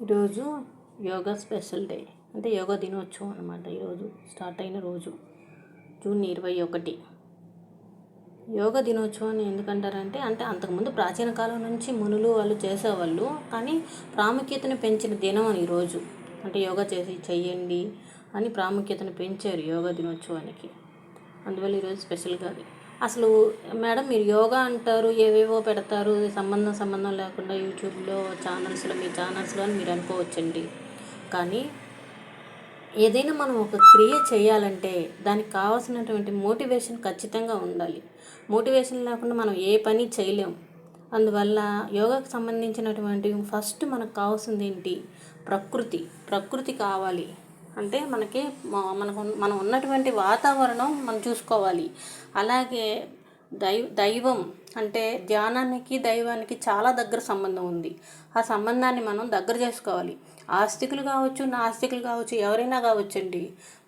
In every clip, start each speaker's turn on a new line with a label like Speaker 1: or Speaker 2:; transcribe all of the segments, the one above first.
Speaker 1: ఈరోజు yoga special day, అంటే యోగా దినోత్సవం అనమాట. ఈరోజు స్టార్ట్ అయిన రోజు జూన్ 21. యోగా దినోత్సవం ఎందుకంటారంటే అంతకుముందు ప్రాచీన కాలం నుంచి మునులు వాళ్ళు చేసేవాళ్ళు, కానీ ప్రాముఖ్యతను పెంచిన దినం అని ఈరోజు. అంటే యోగా చెయ్యండి అని ప్రాముఖ్యతను పెంచారు యోగా దినోత్సవానికి. అందువల్ల ఈరోజు స్పెషల్గా అది. అసలు మేడం మీరు యోగా అంటారు, ఏవేవో పెడతారు, సంబంధం లేకుండా యూట్యూబ్లో మీ ఛానల్స్లో అని మీరు అనుకోవచ్చండి. కానీ ఏదైనా మనం ఒక క్రియ చేయాలంటే దానికి కావాల్సినటువంటి మోటివేషన్ ఖచ్చితంగా ఉండాలి. మోటివేషన్ లేకుండా మనం ఏ పని చేయలేం. అందువల్ల యోగాకు సంబంధించినటువంటి ఫస్ట్ మనకు కావాల్సింది ఏంటి? ప్రకృతి కావాలి. అంటే మనం ఉన్నటువంటి వాతావరణం మనం చూసుకోవాలి. అలాగే దైవం అంటే ధ్యానానికి దైవానికి చాలా దగ్గర సంబంధం ఉంది. ఆ సంబంధాన్ని మనం దగ్గర చేసుకోవాలి. ఆస్తికులు కావచ్చు, నాస్తికులు కావచ్చు, ఎవరైనా కావచ్చండి.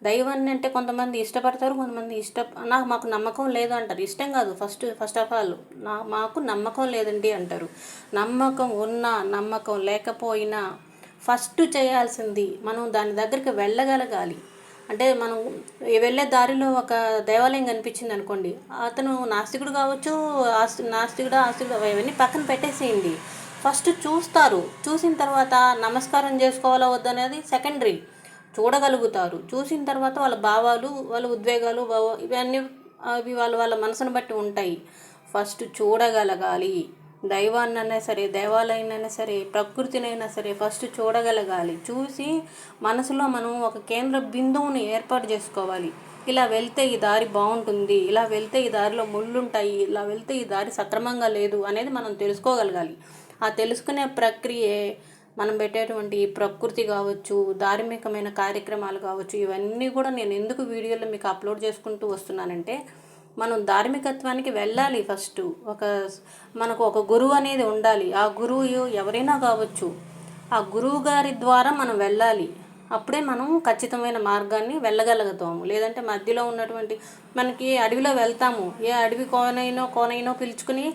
Speaker 1: దైవాన్ని అంటే కొంతమంది ఇష్టపడతారు, కొంతమంది మాకు నమ్మకం లేదు అంటారు. ఇష్టం కాదు, ఫస్ట్ ఆఫ్ ఆల్ మాకు నమ్మకం లేదండి అంటారు. నమ్మకం ఉన్నా నమ్మకం లేకపోయినా ఫస్ట్ చేయాల్సింది మనం దాని దగ్గరికి వెళ్ళగలగాలి. అంటే మనం వెళ్ళే దారిలో ఒక దేవాలయం కనిపించింది అనుకోండి, అతను నాస్తికుడు కావచ్చు, ఆస్తికుడు ఇవన్నీ పక్కన పెట్టేసేయండి. ఫస్ట్ చూస్తారు. చూసిన తర్వాత నమస్కారం చేసుకోవాలా వద్దనేది సెకండరీ. చూడగలుగుతారు. చూసిన తర్వాత వాళ్ళ భావాలు, వాళ్ళ ఉద్వేగాలు, ఇవన్నీ అవి వాళ్ళ మనసును బట్టి ఉంటాయి. ఫస్ట్ చూడగలగాలి. దైవాన్నైనా సరే, దేవాలయాన్నైనా సరే, ప్రకృతినైనా సరే ఫస్ట్ చూడగలగాలి. చూసి మనసులో మనం ఒక కేంద్ర బిందువుని ఏర్పాటు చేసుకోవాలి. ఇలా వెళ్తే ఈ దారి బాగుంటుంది, ఇలా వెళ్తే ఈ దారిలో ముళ్ళుంటాయి, ఇలా వెళ్తే ఈ దారి సక్రమంగా లేదు అనేది మనం తెలుసుకోగలగాలి. ఆ తెలుసుకునే ప్రక్రియే మనం పెట్టేటువంటి ప్రకృతి కావచ్చు, ధార్మికమైన కార్యక్రమాలు కావచ్చు, ఇవన్నీ కూడా నేను ఎందుకు వీడియోలో మీకు అప్లోడ్ చేసుకుంటూ వస్తున్నానంటే, మనం ధార్మికత్వానికి వెళ్ళాలి. ఫస్ట్ మనకు ఒక గురువు అనేది ఉండాలి. ఆ గురువు ఎవరైనా కావచ్చు. ఆ గురువు గారి ద్వారా మనం వెళ్ళాలి. అప్పుడే మనం ఖచ్చితమైన మార్గాన్ని వెళ్ళగలుగుతాము. లేదంటే మధ్యలో ఉన్నటువంటి మనకి అడవిలో వెళ్తాము, ఏ అడవి కోనైనో పిలుచుకుని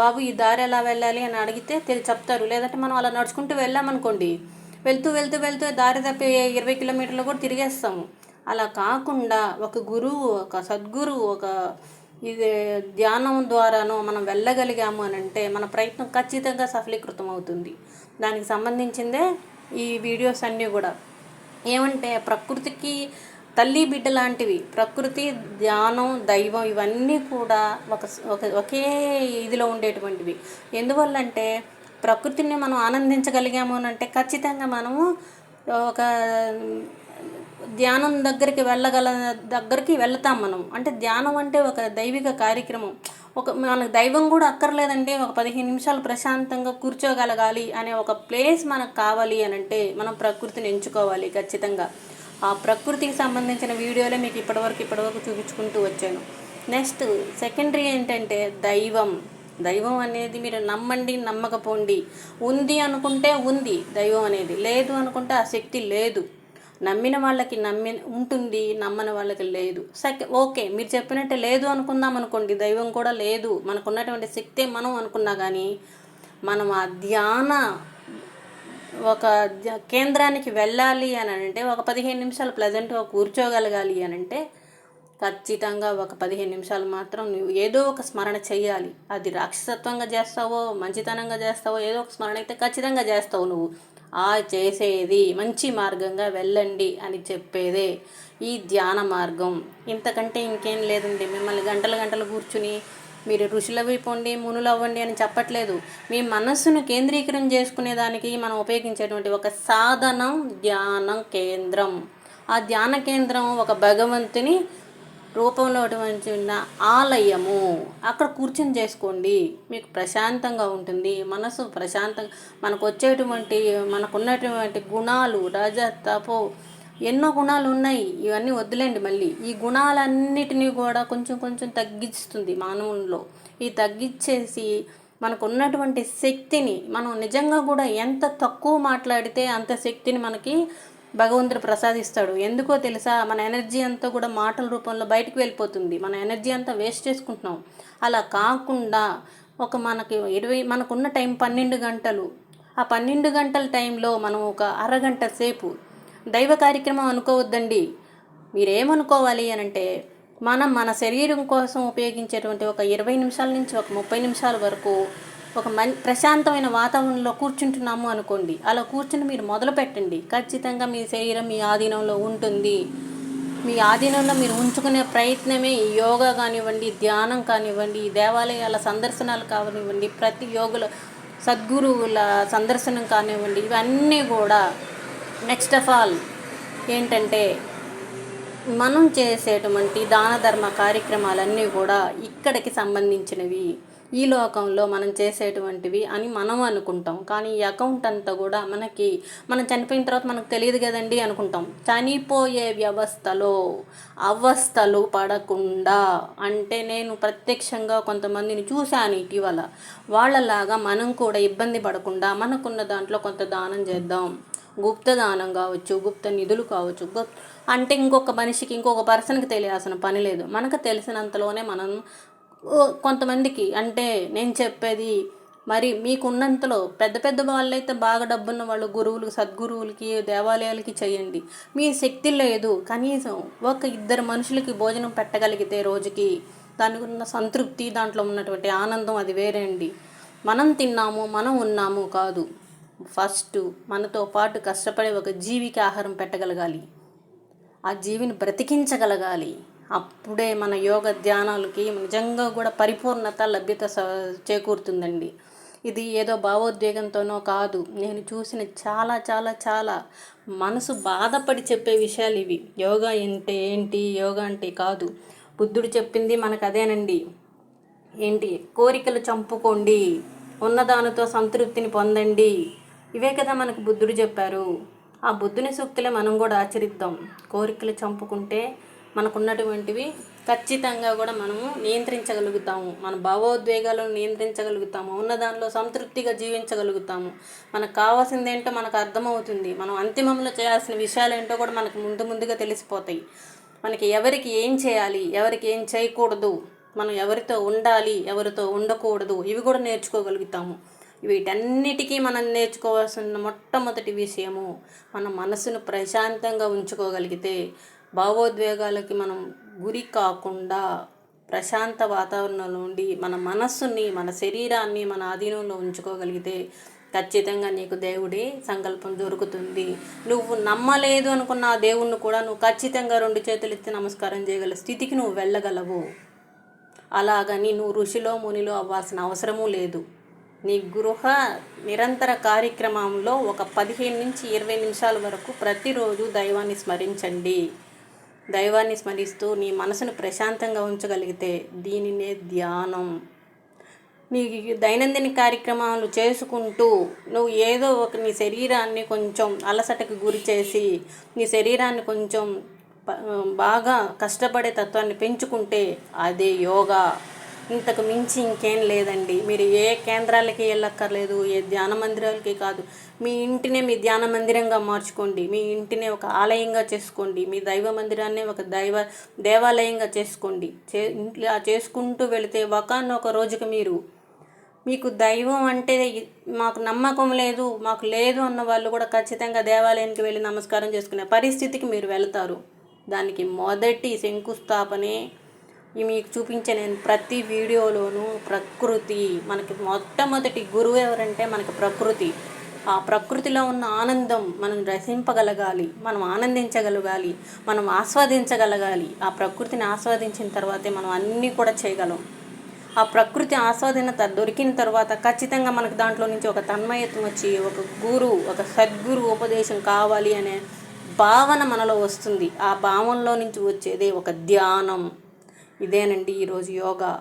Speaker 1: బాబు ఈ దారి ఎలా వెళ్ళాలి అని అడిగితే చెప్తారు. లేదంటే మనం అలా నడుచుకుంటూ వెళ్ళామనుకోండి, వెళ్తూ దారి తప్పి 20 కిలోమీటర్లు కూడా తిరిగేస్తాము. అలా కాకుండా ఒక గురువు, ఒక సద్గురువు, ఇది ధ్యానం ద్వారానో మనం వెళ్ళగలిగాము అని అంటే మన ప్రయత్నం ఖచ్చితంగా సఫలీకృతం అవుతుంది. దానికి సంబంధించిందే ఈ వీడియోస్ అన్నీ కూడా. ఏమంటే ప్రకృతికి తల్లి బిడ్డ లాంటివి. ప్రకృతి, ధ్యానం, దైవం ఇవన్నీ కూడా ఒకే ఇదిలో ఉండేటువంటివి. ఎందువల్లంటే ప్రకృతిని మనం ఆనందించగలిగాము అని అంటే ఖచ్చితంగా మనము ఒక ధ్యానం దగ్గరికి వెళ్తాం మనం. అంటే ధ్యానం అంటే ఒక దైవిక కార్యక్రమం. మనకు దైవం కూడా అక్కర్లేదండి. ఒక 15 నిమిషాలు ప్రశాంతంగా కూర్చోగలగాలి అనే ఒక ప్లేస్ మనకు కావాలి అని అంటే మనం ప్రకృతిని ఎంచుకోవాలి ఖచ్చితంగా. ఆ ప్రకృతికి సంబంధించిన వీడియోలే మీకు ఇప్పటివరకు చూపించుకుంటూ వచ్చాను. నెక్స్ట్ సెకండరీ ఏంటంటే దైవం అనేది మీరు నమ్మండి, నమ్మకపోండి. ఉంది అనుకుంటే ఉంది దైవం అనేది, లేదు అనుకుంటే ఆ శక్తి లేదు. నమ్మిన వాళ్ళకి ఉంటుంది, నమ్మని వాళ్ళకి లేదు. ఓకే, మీరు చెప్పినట్టే లేదు అనుకుందాం అనుకోండి, దైవం కూడా లేదు, మనకున్నటువంటి శక్తే మనం అనుకున్నా కానీ మనం ఆ ధ్యాన ఒక కేంద్రానికి వెళ్ళాలి అని అంటే ఒక 15 నిమిషాలు ప్లెజెంట్గా కూర్చోగలగాలి అని అంటే ఖచ్చితంగా ఒక 15 నిమిషాలు మాత్రం నువ్వు ఏదో ఒక స్మరణ చేయాలి. అది రాక్షసత్వంగా చేస్తావో, మంచితనంగా చేస్తావో, ఏదో ఒక స్మరణ అయితే ఖచ్చితంగా చేస్తావు నువ్వు. ఆ చేసేది మంచి మార్గంగా వెళ్ళండి అని చెప్పేదే ఈ ధ్యాన మార్గం. ఇంతకంటే ఇంకేం లేదండి. మిమ్మల్ని గంటలు కూర్చుని మీరు ఋషులైపోండి, మునులు అవ్వండి అని చెప్పట్లేదు. మీ మనస్సును కేంద్రీకరణ చేసుకునేదానికి మనం ఉపయోగించేటువంటి ఒక సాధనం ధ్యానం కేంద్రం. ఆ ధ్యాన కేంద్రం ఒక భగవంతుని రూపంలో ఉన్న ఆలయము. అక్కడ కూర్చొని చేసుకోండి, మీకు ప్రశాంతంగా ఉంటుంది. మనసు ప్రశాంతంగా మనకున్నటువంటి గుణాలు, రజ, తపో, ఎన్నో గుణాలు ఉన్నాయి. ఇవన్నీ వద్దులేండి. మళ్ళీ ఈ గుణాలన్నిటినీ కూడా కొంచెం తగ్గిస్తుంది మానవుల్లో. ఈ తగ్గించేసి మనకున్నటువంటి శక్తిని మనం నిజంగా కూడా ఎంత తక్కువ మాట్లాడితే అంత శక్తిని మనకి భగవంతుడు ప్రసాదిస్తాడు. ఎందుకో తెలుసా? మన ఎనర్జీ అంతా కూడా మాటల రూపంలో బయటకు వెళ్ళిపోతుంది. మన ఎనర్జీ అంతా వేస్ట్ చేసుకుంటున్నాం. అలా కాకుండా మనకున్న టైం 12 గంటలు, ఆ 12 గంటల టైంలో మనం ఒక అరగంట సేపు దైవ కార్యక్రమం అనుకోవద్దండి. మీరేమనుకోవాలి అనంటే, మనం మన శరీరం కోసం ఉపయోగించేటువంటి ఒక 20 నిమిషాల నుంచి ఒక 30 నిమిషాల వరకు ఒక ప్రశాంతమైన వాతావరణంలో కూర్చుంటున్నాము అనుకోండి. అలా కూర్చుని మీరు మొదలు పెట్టండి. ఖచ్చితంగా మీ శరీరం మీ ఆధీనంలో ఉంటుంది. మీ ఆధీనంలో మీరు ఉంచుకునే ప్రయత్నమే ఈ యోగా కానివ్వండి, ధ్యానం కానివ్వండి, దేవాలయాల సందర్శనాలు కానివ్వండి, ప్రతి యోగుల సద్గురువుల సందర్శనం కానివ్వండి, ఇవన్నీ కూడా నెక్స్ట్ ఆఫ్ ఆల్ ఏంటంటే, మనం చేసేటువంటి దాన ధర్మ కార్యక్రమాలన్నీ కూడా ఇక్కడికి సంబంధించినవి, ఈ లోకంలో మనం చేసేటువంటివి అని మనం అనుకుంటాం. కానీ ఈ అకౌంట్ అంతా కూడా మనం చనిపోయిన తర్వాత మనకు తెలియదు కదండి అనుకుంటాం. చనిపోయే వ్యవస్థలో అవస్థలు పడకుండా, అంటే నేను ప్రత్యక్షంగా కొంతమందిని చూశాను ఇటీవల, వాళ్ళలాగా మనం కూడా ఇబ్బంది పడకుండా మనకున్న దాంట్లో కొంత దానం చేద్దాం. గుప్త దానం కావచ్చు, గుప్త నిధులు కావచ్చు, అంటే ఇంకొక మనిషికి ఇంకొక పర్సన్కి తెలియాల్సిన పని లేదు. మనకు తెలిసినంతలోనే మనం కొంతమందికి, అంటే నేను చెప్పేది మరి మీకున్నంతలో పెద్ద పెద్ద వాళ్ళైతే బాగా డబ్బున్న వాళ్ళు గురువులు సద్గురువులకి దేవాలయాలకి చేయండి. మీ శక్తి లేదు, కనీసం ఒక 2 మనుషులకి భోజనం పెట్టగలిగితే రోజుకి, దానికి ఉన్న సంతృప్తి, దాంట్లో ఉన్నటువంటి ఆనందం అది వేరే అండి. మనం తిన్నాము, మనం ఉన్నాము కాదు, ఫస్ట్ మనతో పాటు కష్టపడే ఒక జీవికి ఆహారం పెట్టగలగాలి, ఆ జీవిని బ్రతికించగలగాలి. అప్పుడే మన యోగ ధ్యానాలకి నిజంగా కూడా పరిపూర్ణత లభ్యత చేకూరుతుందండి. ఇది ఏదో భావోద్వేగంతోనో కాదు, నేను చూసిన చాలా చాలా చాలా మనసు బాధపడి చెప్పే విషయాలు ఇవి. యోగా అంటే ఏంటి, యోగా అంటే కాదు, బుద్ధుడు చెప్పింది మనకు అదేనండి. ఏంటి, కోరికలు చంపుకోండి, ఉన్నదానితో సంతృప్తిని పొందండి, ఇవే కదా మనకు బుద్ధుడు చెప్పారు. ఆ బుద్ధుని సూక్తులే మనం కూడా ఆచరిద్దాం. కోరికలు చంపుకుంటే మనకున్నటువంటివి ఖచ్చితంగా కూడా మనము నియంత్రించగలుగుతాము, మన భావోద్వేగాలను నియంత్రించగలుగుతాము, ఉన్నదానిలో సంతృప్తిగా జీవించగలుగుతాము. మనకు కావాల్సింది ఏంటో మనకు అర్థమవుతుంది. మనం అంతిమంలో చేయాల్సిన విషయాలు ఏంటో కూడా మనకు ముందుగా తెలిసిపోతాయి. మనకి ఎవరికి ఏం చేయాలి, ఎవరికి ఏం చేయకూడదు, మనం ఎవరితో ఉండాలి, ఎవరితో ఉండకూడదు, ఇవి కూడా నేర్చుకోగలుగుతాము. వీటన్నిటికీ మనం నేర్చుకోవాల్సిన మొట్టమొదటి విషయము, మన మనసును ప్రశాంతంగా ఉంచుకోగలిగితే, భావోద్వేగాలకి మనం గురి కాకుండా ప్రశాంత వాతావరణంలో ఉండి మన మనస్సుని, మన శరీరాన్ని మన ఆధీనంలో ఉంచుకోగలిగితే ఖచ్చితంగా నీకు దేవుడి సంకల్పం దొరుకుతుంది. నువ్వు నమ్మలేదు అనుకున్న ఆ దేవుణ్ణి కూడా నువ్వు ఖచ్చితంగా 2 చేతులు ఎత్తి నమస్కారం చేయగల స్థితికి నువ్వు వెళ్ళగలవు. అలాగని నువ్వు ఋషిలో మునిలో అవ్వాల్సిన అవసరమూ లేదు. నీ గృహ నిరంతర కార్యక్రమంలో ఒక 15 నుంచి 20 నిమిషాల వరకు ప్రతిరోజు దైవాన్ని స్మరించండి. దైవాన్ని స్మరిస్తూ నీ మనసును ప్రశాంతంగా ఉంచగలిగితే దీనినే ధ్యానం. నీ దైనందిన కార్యక్రమాలు చేసుకుంటూ నువ్వు ఏదో ఒక నీ శరీరాన్ని కొంచెం అలసటకు గురి చేసి, నీ శరీరాన్ని కొంచెం బాగా కష్టపడే తత్వాన్ని పెంచుకుంటే అదే యోగా. ఇంతకు మించి ఇంకేం లేదండి. మీరు ఏ కేంద్రాలకి వెళ్ళక్కర్లేదు, ఏ ధ్యాన మందిరాలకి కాదు, మీ ఇంటినే మీ ధ్యాన మందిరంగా మార్చుకోండి. మీ ఇంటినే ఒక ఆలయంగా చేసుకోండి. మీ దైవ మందిరాన్ని ఒక దేవాలయంగా చేసుకోండి. ఇలా చేసుకుంటూ వెళితే ఒకానొక రోజుకి మీకు దైవం అంటే మాకు నమ్మకం లేదు, మాకు లేదు అన్న వాళ్ళు కూడా ఖచ్చితంగా దేవాలయానికి వెళ్ళి నమస్కారం చేసుకునే పరిస్థితికి మీరు వెళ్తారు. దానికి మొదటి శంకుస్థాపనే మీకు చూపించే నేను ప్రతి వీడియోలోనూ ప్రకృతి. మనకి మొట్టమొదటి గురువు ఎవరంటే మనకి ప్రకృతి. ఆ ప్రకృతిలో ఉన్న ఆనందం మనం రసింపగలగాలి, మనం ఆనందించగలగాలి, మనం ఆస్వాదించగలగాలి. ఆ ప్రకృతిని ఆస్వాదించిన తర్వాతే మనం అన్నీ కూడా చేయగలం. ఆ ప్రకృతి ఆస్వాదనత దొరికిన తర్వాత ఖచ్చితంగా మనకు దాంట్లో నుంచి ఒక తన్మయత్వం వచ్చి, ఒక సద్గురు ఉపదేశం కావాలి అనే భావన మనలో వస్తుంది. ఆ భావనలో నుంచి వచ్చేదే ఒక ధ్యానం. ఇదేనండి ఈరోజు యోగా.